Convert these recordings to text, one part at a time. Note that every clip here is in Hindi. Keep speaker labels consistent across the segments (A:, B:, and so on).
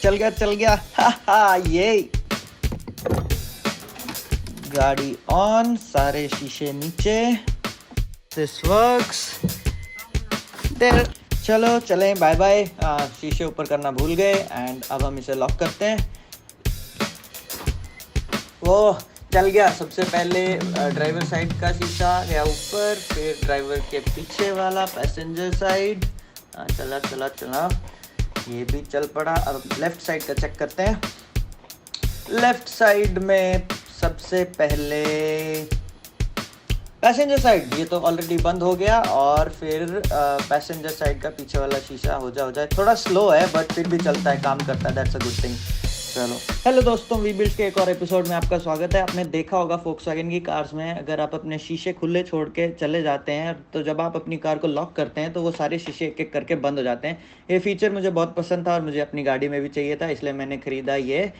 A: चल गया हा हा ये। गाड़ी ऑन, सारे शीशे नीचे। This works. देयर। चलो चलें, बाय बाय। शीशे ऊपर करना भूल गए एंड अब हम इसे लॉक करते हैं। वो चल गया। सबसे पहले ड्राइवर साइड का शीशा गया ऊपर, फिर ड्राइवर के पीछे वाला पैसेंजर साइड। चला चला चला, ये भी चल पड़ा। अब लेफ्ट साइड का चेक करते हैं। लेफ्ट साइड में सबसे पहले पैसेंजर साइड, ये तो ऑलरेडी बंद हो गया। और फिर पैसेंजर साइड का पीछे वाला शीशा हो जाए। थोड़ा स्लो है बट फिर भी चलता है, काम करता है। That's a good thing. चलो, हेलो दोस्तों, वी बिल्ड के एक और एपिसोड में आपका स्वागत है। आपने देखा होगा फोक्सवैगन की कार्स में अगर आप अपने शीशे खुले छोड़ के चले जाते हैं तो जब आप अपनी कार को लॉक करते हैं तो वो सारे शीशे एक एक करके बंद हो जाते हैं। ये फीचर मुझे बहुत पसंद था और मुझे अपनी गाड़ी में भी चाहिए था, इसलिए मैंने ख़रीदा ये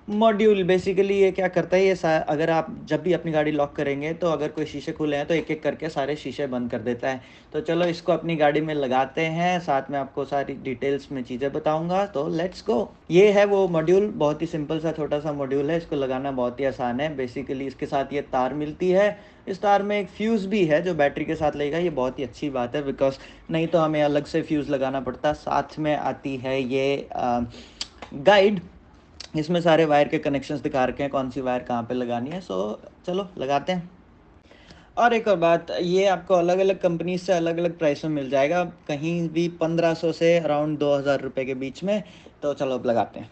A: मॉड्यूल। बेसिकली ये क्या करता है, ये अगर आप जब भी अपनी गाड़ी लॉक करेंगे तो अगर कोई शीशे खुले हैं तो एक एक करके सारे शीशे बंद कर देता है। तो चलो इसको अपनी गाड़ी में लगाते हैं, साथ में आपको सारी डिटेल्स में चीज़ें बताऊंगा। तो लेट्स गो। ये है वो मॉड्यूल, बहुत ही सिंपल सा छोटा सा मॉड्यूल है। इसको लगाना बहुत ही आसान है। बेसिकली इसके साथ ये तार मिलती है। इस तार में एक फ्यूज़ भी है जो बैटरी के साथ लगेगा। ये बहुत ही अच्छी बात है बिकॉज नहीं तो हमें अलग से फ्यूज़ लगाना पड़ता। साथ में आती है ये गाइड। इसमें सारे वायर के कनेक्शंस दिखा रखे हैं, कौन सी वायर कहाँ पे लगानी है। सो चलो लगाते हैं। और एक और बात, ये आपको अलग अलग कंपनी से अलग अलग प्राइस में मिल जाएगा, कहीं भी 1500 से अराउंड 2000 रुपये के बीच में। तो चलो अब लगाते हैं।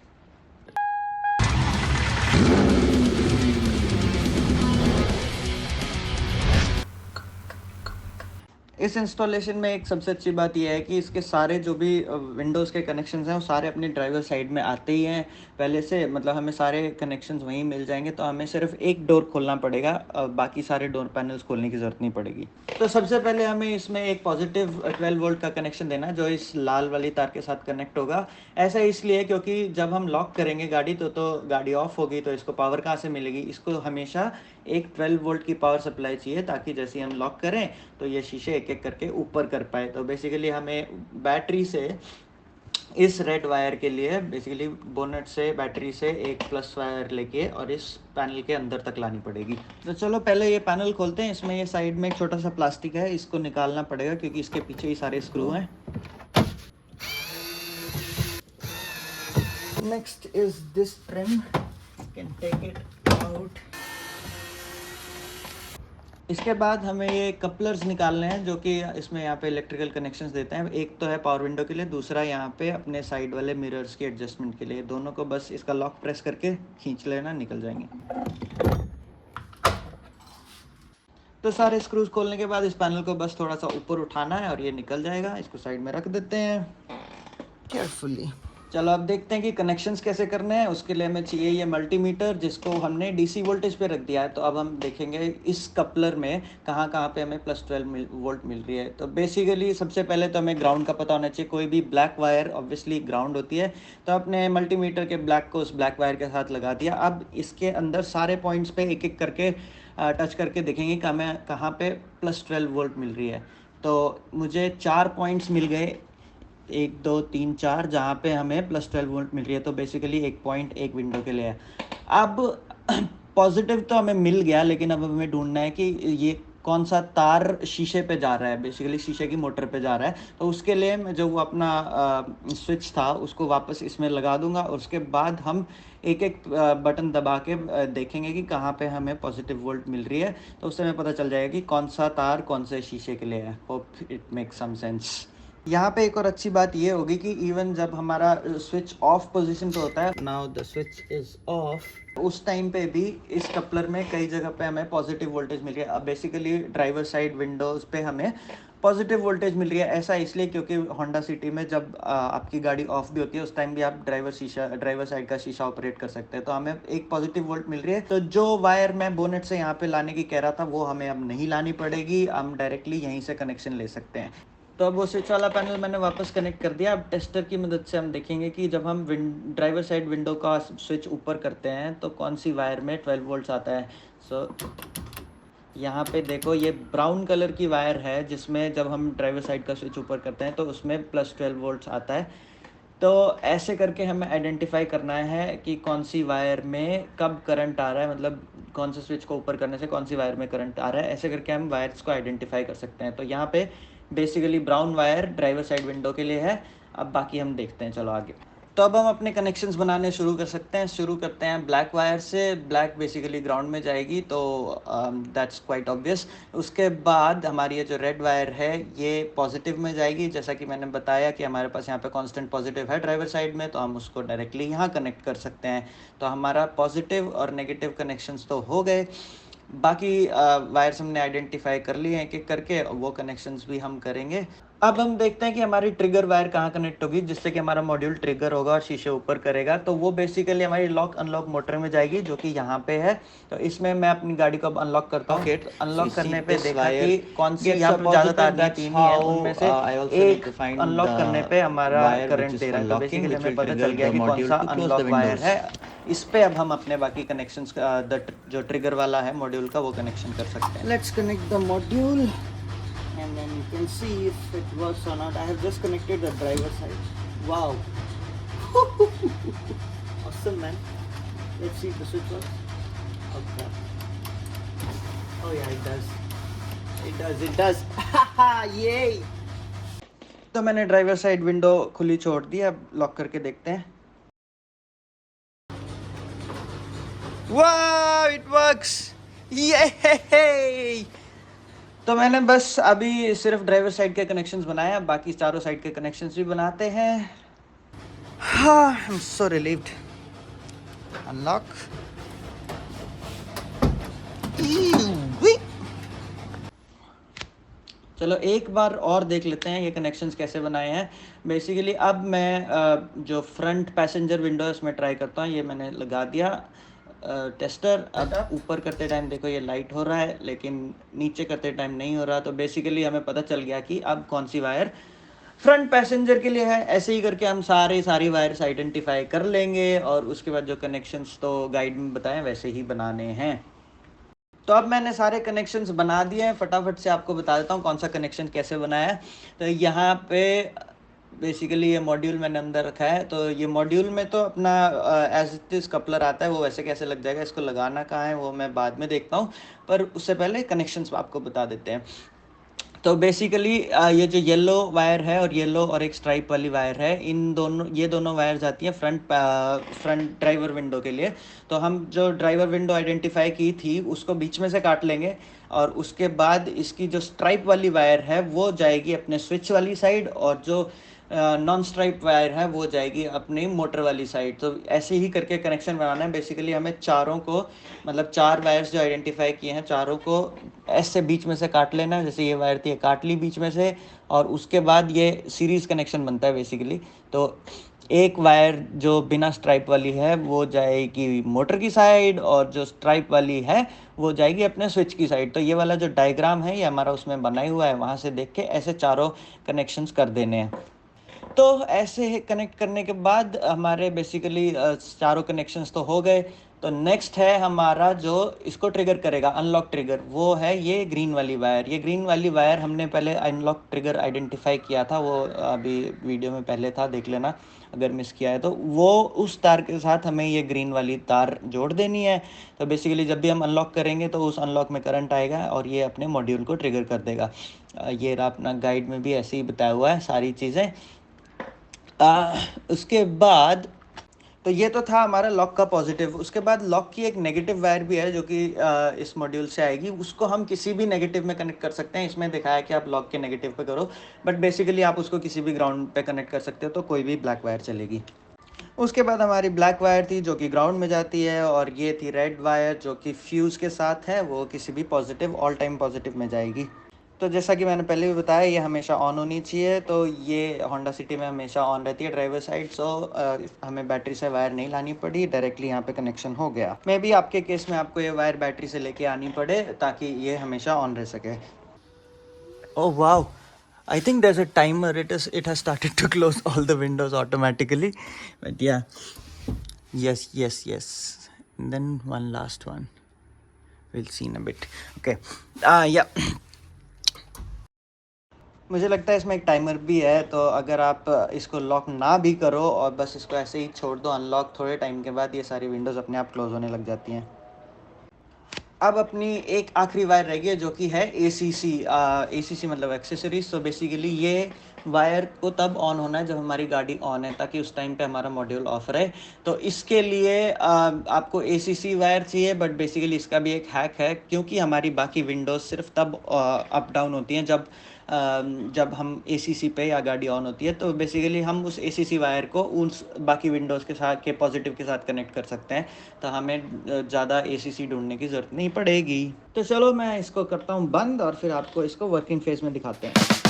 A: इस इंस्टॉलेशन में एक सबसे अच्छी बात यह है कि इसके सारे जो भी विंडोज़ के कनेक्शंस हैं वो सारे अपनी ड्राइवर साइड में आते ही हैं पहले से। मतलब हमें सारे कनेक्शंस वहीं मिल जाएंगे, तो हमें सिर्फ एक डोर खोलना पड़ेगा, बाकी सारे डोर पैनल्स खोलने की ज़रूरत नहीं पड़ेगी। तो सबसे पहले हमें इसमें एक पॉजिटिव 12 वोल्ट का कनेक्शन देना है जो इस लाल वाली तार के साथ कनेक्ट होगा। ऐसा इसलिए क्योंकि जब हम लॉक करेंगे गाड़ी तो गाड़ी ऑफ होगी, तो इसको पावर कहाँ से मिलेगी। इसको हमेशा एक 12 वोल्ट की पावर सप्लाई चाहिए ताकि जैसे हम लॉक करें तो ये शीशे एक एक करके ऊपर कर पाए। तो बेसिकली हमें बैटरी से इस रेड वायर के लिए बेसिकली बोनेट से बैटरी से एक प्लस वायर लेके और इस पैनल के अंदर तक लानी पड़ेगी। तो चलो पहले ये पैनल खोलते हैं। इसमें ये साइड में एक छोटा सा प्लास्टिक है, इसको निकालना पड़ेगा क्योंकि इसके पीछे ही सारे स्क्रू हैं। Next is this trim, you can take it out. इसके बाद हमें ये कपलर्स निकालने हैं जो कि इसमें यहाँ पे इलेक्ट्रिकल कनेक्शंस देते हैं। एक तो है पावर विंडो के लिए, दूसरा यहाँ पे अपने साइड वाले मिरर्स की एडजस्टमेंट के लिए। दोनों को बस इसका लॉक प्रेस करके खींच लेना, निकल जाएंगे। तो सारे स्क्रूज खोलने के बाद इस पैनल को बस थोड़ा सा ऊपर उठाना है और ये निकल जाएगा। इसको साइड में रख देते हैं केयरफुली। चलो अब देखते हैं कि कनेक्शंस कैसे करने हैं। उसके लिए हमें चाहिए ये मल्टीमीटर जिसको हमने डीसी वोल्टेज पे रख दिया है। तो अब हम देखेंगे इस कपलर में कहाँ कहाँ पे हमें +12 वोल्ट मिल रही है। तो बेसिकली सबसे पहले तो हमें ग्राउंड का पता होना चाहिए। कोई भी ब्लैक वायर ऑब्वियसली ग्राउंड होती है, तो अपने मल्टीमीटर के ब्लैक को उस ब्लैक वायर के साथ लगा दिया। अब इसके अंदर सारे पॉइंट्स पे एक एक करके टच करके देखेंगे कि हमें कहाँ पे +12 वोल्ट मिल रही है। तो मुझे 4 पॉइंट्स मिल गए, 1 2 3 4, जहाँ पे हमें +12 वोल्ट मिल रही है। तो बेसिकली एक पॉइंट एक विंडो के लिए है। अब पॉजिटिव तो हमें मिल गया, लेकिन अब हमें ढूंढना है कि ये कौन सा तार शीशे पे जा रहा है, बेसिकली शीशे की मोटर पे जा रहा है। तो उसके लिए मैं जो वो अपना स्विच था उसको वापस इसमें लगा दूंगा और उसके बाद हम एक एक बटन दबा के देखेंगे कि कहाँ पे हमें पॉजिटिव वोल्ट मिल रही है। तो उससे हमें पता चल जाएगा कि कौन सा तार कौन से शीशे के लिए है। Hope it makes some sense. यहाँ पे एक और अच्छी बात ये होगी कि इवन जब हमारा स्विच ऑफ पोजीशन पे होता है, now the switch is of, उस टाइम पे भी इस कपलर में कई जगह पे हमें पॉजिटिव वोल्टेज मिल रही है। अब बेसिकली ड्राइवर साइड विंडोज़ पे हमें पॉजिटिव वोल्टेज मिल रही है। ऐसा इसलिए क्योंकि होंडा सिटी में जब आपकी गाड़ी ऑफ भी होती है उस टाइम भी आप ड्राइवर साइड का शीशा ऑपरेट कर सकते हैं। तो हमें एक पॉजिटिव वोल्ट मिल रही है। तो जो वायर मैं बोनेट से यहाँ पे लाने की कह रहा था वो हमें अब नहीं लानी पड़ेगी, हम डायरेक्टली यहीं से कनेक्शन ले सकते हैं। तो अब वो स्विच वाला पैनल मैंने वापस कनेक्ट कर दिया। अब टेस्टर की मदद से हम देखेंगे कि जब हम ड्राइवर साइड विंडो का स्विच ऊपर करते हैं तो कौन सी वायर में 12 वोल्ट्स आता है। सो यहाँ पे देखो ये ब्राउन कलर की वायर है जिसमें जब हम ड्राइवर साइड का स्विच ऊपर करते हैं तो उसमें +12 वोल्ट्स आता है। तो ऐसे करके हमें आइडेंटिफाई करना है कि कौन सी वायर में कब करंट आ रहा है, मतलब कौन से स्विच को ऊपर करने से कौन सी वायर में करंट आ रहा है। ऐसे करके हम वायर्स को आइडेंटिफाई कर सकते हैं। तो यहाँ पे basically brown wire driver side window के लिए है। अब बाकी हम देखते हैं, चलो आगे। तो अब हम अपने कनेक्शंस बनाने शुरू कर सकते हैं। शुरू करते हैं ब्लैक वायर से। ब्लैक बेसिकली ग्राउंड में जाएगी, तो दैट्स क्वाइट ऑब्वियस। उसके बाद हमारी ये जो रेड वायर है ये पॉजिटिव में जाएगी। जैसा कि मैंने बताया कि हमारे पास यहाँ पे कांस्टेंट पॉजिटिव है ड्राइवर साइड में, तो हम उसको डायरेक्टली यहाँ कनेक्ट कर सकते हैं। तो हमारा पॉजिटिव और नेगेटिव कनेक्शंस तो हो गए। बाकी वायर्स हमने आइडेंटिफाई कर लिए हैं, एक एक करके वो कनेक्शंस भी हम करेंगे। अब हम देखते हैं कि हमारी ट्रिगर वायर कहाँ कनेक्ट होगी, जिससे कि हमारा मॉड्यूल ट्रिगर होगा और शीशे ऊपर करेगा। तो वो बेसिकली हमारी लॉक अनलॉक मोटर में जाएगी, जो कि यहाँ पे है। तो इसमें मैं अपनी गाड़ी को अब अनलॉक करता हूँ। अनलॉक करने पे देखा कि कौन सी, यहाँ पे ज़्यादा तार नहीं, 3 ही है, उनमें से एक अनलॉक करने पे हमारा करंट दे रहा है। तो बेसिकली हमें पता चल गया कि कौन सा अनलॉक वायर है। इस पे अब हम अपने बाकी कनेक्शंस जो ट्रिगर वाला है मॉड्यूल का, वो कनेक्शन कर सकते हैं। Let's connect the module and then you can see if it works or not. I have just connected the driver side. Wow. Awesome, man. Let's see if the switch works. Okay. Oh yeah, it does. It does. Yay! तो मैंने ड्राइवर साइड विंडो खुली छोड़ दी। अब लॉक करके देखते हैं। Wow, it works! Yay! तो मैंने बस अभी सिर्फ ड्राइवर साइड के कनेक्शंस बनाए हैं, बाकी चारों साइड के कनेक्शंस भी बनाते हैं। हाँ, I am so relieved. Unlock. चलो एक बार और देख लेते हैं ये कनेक्शंस कैसे बनाए हैं। बेसिकली अब मैं जो फ्रंट पैसेंजर विंडो है उसमें ट्राई करता हूँ। ये मैंने लगा दिया टेस्टर। अब ऊपर करते टाइम देखो ये लाइट हो रहा है, लेकिन नीचे करते टाइम नहीं हो रहा। तो बेसिकली हमें पता चल गया कि अब कौन सी वायर फ्रंट पैसेंजर के लिए है। ऐसे ही करके हम सारी वायर्स आइडेंटिफाई कर लेंगे, और उसके बाद जो कनेक्शंस तो गाइड में बताएं वैसे ही बनाने हैं। तो अब मैंने सारे कनेक्शंस बना दिए हैं। फटाफट से आपको बता देता हूँ कौन सा कनेक्शन कैसे बनाया है। तो यहाँ पे बेसिकली ये मॉड्यूल मैंने अंदर रखा है। तो ये मॉड्यूल में तो अपना एज इट इज़ कपलर आता है, वो वैसे कैसे लग जाएगा, इसको लगाना कहाँ है वो मैं बाद में देखता हूँ। पर उससे पहले कनेक्शंस आपको बता देते हैं। तो बेसिकली ये जो येलो वायर है और येलो और एक स्ट्राइप वाली वायर है, ये दोनों वायर जाती हैं फ्रंट ड्राइवर विंडो के लिए। तो हम जो ड्राइवर विंडो आइडेंटिफाई की थी उसको बीच में से काट लेंगे, और उसके बाद इसकी जो स्ट्राइप वाली वायर है वो जाएगी अपने स्विच वाली साइड, और जो नॉन स्ट्राइप वायर है वो जाएगी अपनी मोटर वाली साइड। तो ऐसे ही करके कनेक्शन बनाना है। बेसिकली हमें चारों को, मतलब 4 वायर्स जो आइडेंटिफाई किए हैं, चारों को ऐसे बीच में से काट लेना है। जैसे ये वायर थी, काट ली बीच में से, और उसके बाद ये सीरीज़ कनेक्शन बनता है बेसिकली। तो एक वायर जो बिना स्ट्राइप वाली है वो जाएगी मोटर की साइड, और जो स्ट्राइप वाली है वो जाएगी अपने स्विच की साइड। तो ये वाला जो डायग्राम है ये हमारा उसमें बना ही हुआ है, वहाँ से देख के ऐसे चारों कनेक्शंस कर देने हैं। तो ऐसे कनेक्ट करने के बाद हमारे बेसिकली चारों कनेक्शंस तो हो गए। तो नेक्स्ट है हमारा जो इसको ट्रिगर करेगा, अनलॉक ट्रिगर, वो है ये ग्रीन वाली वायर। ये ग्रीन वाली वायर हमने पहले अनलॉक ट्रिगर आइडेंटिफाई किया था, वो अभी वीडियो में पहले था, देख लेना अगर मिस किया है तो। वो उस तार के साथ हमें ये ग्रीन वाली तार जोड़ देनी है। तो बेसिकली जब भी हम अनलॉक करेंगे तो उस अनलॉक में करंट आएगा और ये अपने मॉड्यूल को ट्रिगर कर देगा। ये अपना गाइड में भी ऐसे ही बताया हुआ है सारी चीज़ें। उसके बाद तो ये तो था हमारा लॉक का पॉजिटिव। उसके बाद लॉक की एक नेगेटिव वायर भी है जो कि इस मॉड्यूल से आएगी। उसको हम किसी भी नेगेटिव में कनेक्ट कर सकते हैं। इसमें दिखाया कि आप लॉक के नेगेटिव पे करो, बट बेसिकली आप उसको किसी भी ग्राउंड पे कनेक्ट कर सकते हो, तो कोई भी ब्लैक वायर चलेगी। उसके बाद हमारी ब्लैक वायर थी जो कि ग्राउंड में जाती है, और ये थी रेड वायर जो कि फ्यूज़ के साथ है, वो किसी भी पॉजिटिव, ऑल टाइम पॉजिटिव में जाएगी। तो जैसा कि मैंने पहले भी बताया, ये हमेशा ऑन होनी चाहिए। तो ये होंडा सिटी में हमेशा ऑन रहती है ड्राइवर साइड। सो हमें बैटरी से वायर नहीं लानी पड़ी, डायरेक्टली यहाँ पे कनेक्शन हो गया। मे बी आपके केस में आपको ये वायर बैटरी से लेके आनी पड़े ताकि ये हमेशा ऑन रह सके। Oh wow, I think there's a timer. It has started to close all the windows automatically. But yeah, yes. And then one last one. We'll see in a bit. Okay. Yeah. मुझे लगता है इसमें एक टाइमर भी है, तो अगर आप इसको लॉक ना भी करो और बस इसको ऐसे ही छोड़ दो अनलॉक, थोड़े टाइम के बाद ये सारी विंडोज़ अपने आप क्लोज़ होने लग जाती हैं। अब अपनी एक आखिरी वायर रह गई है जो कि है ACC मतलब एक्सेसरीज। तो बेसिकली ये वायर को तब ऑन होना है जब हमारी गाड़ी ऑन है, ताकि उस टाइम पे हमारा मॉड्यूल ऑफ रहे। तो इसके लिए आपको ACC वायर चाहिए, बट बेसिकली इसका भी एक हैक है, क्योंकि हमारी बाकी विंडोज़ सिर्फ तब अप डाउन होती हैं जब हम ACC पे या गाड़ी ऑन होती है। तो बेसिकली हम उस ACC वायर को उस बाकी विंडोज़ के साथ के पॉजिटिव के साथ कनेक्ट कर सकते हैं, तो हमें ज़्यादा ACC ढूंढने की ज़रूरत नहीं पड़ेगी। तो चलो मैं इसको करता हूँ बंद और फिर आपको इसको वर्किंग फेज में दिखाते हैं।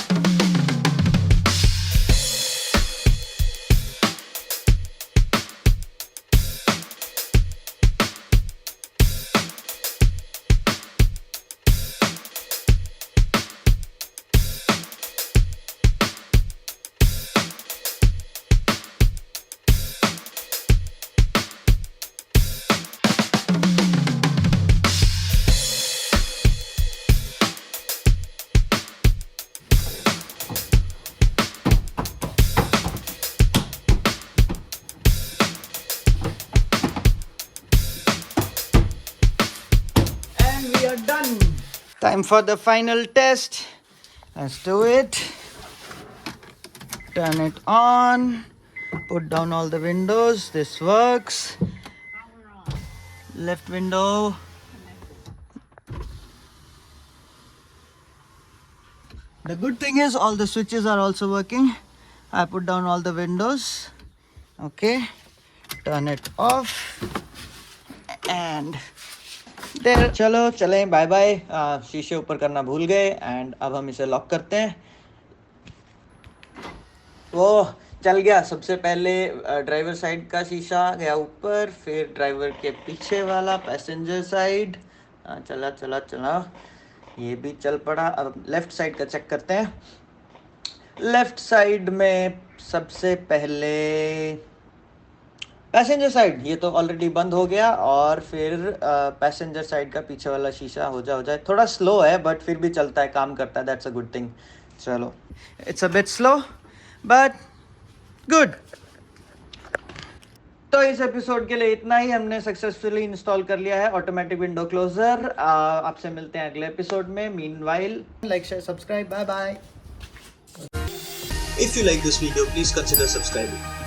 A: We are done. Time for the final test. Let's do it. Turn it on. Put down all the windows. This works. Left window. The good thing is all the switches are also working. I put down all the windows. Okay. Turn it off. And there. चलो चलें, बाय बाय। शीशे ऊपर करना भूल गए एंड अब हम इसे लॉक करते हैं। वो चल गया। सबसे पहले ड्राइवर साइड का शीशा गया ऊपर, फिर ड्राइवर के पीछे वाला पैसेंजर साइड चला चला चला, ये भी चल पड़ा। अब लेफ़्ट साइड का चेक करते हैं। लेफ़्ट साइड में सबसे पहले पैसेंजर साइड, ये तो ऑलरेडी बंद हो गया। और फिर पैसेंजर साइड का पीछे वाला शीशा हो जाए। थोड़ा स्लो है बट फिर भी चलता है, काम करता है। That's a good thing. चलो, it's a bit slow but good. तो इस एपिसोड के लिए इतना ही। हमने सक्सेसफुली इंस्टॉल कर लिया है ऑटोमेटिक विंडो क्लोजर। आपसे मिलते हैं अगले एपिसोड में। Meanwhile, like share subscribe, bye bye.
B: If you like this video, please consider subscribing.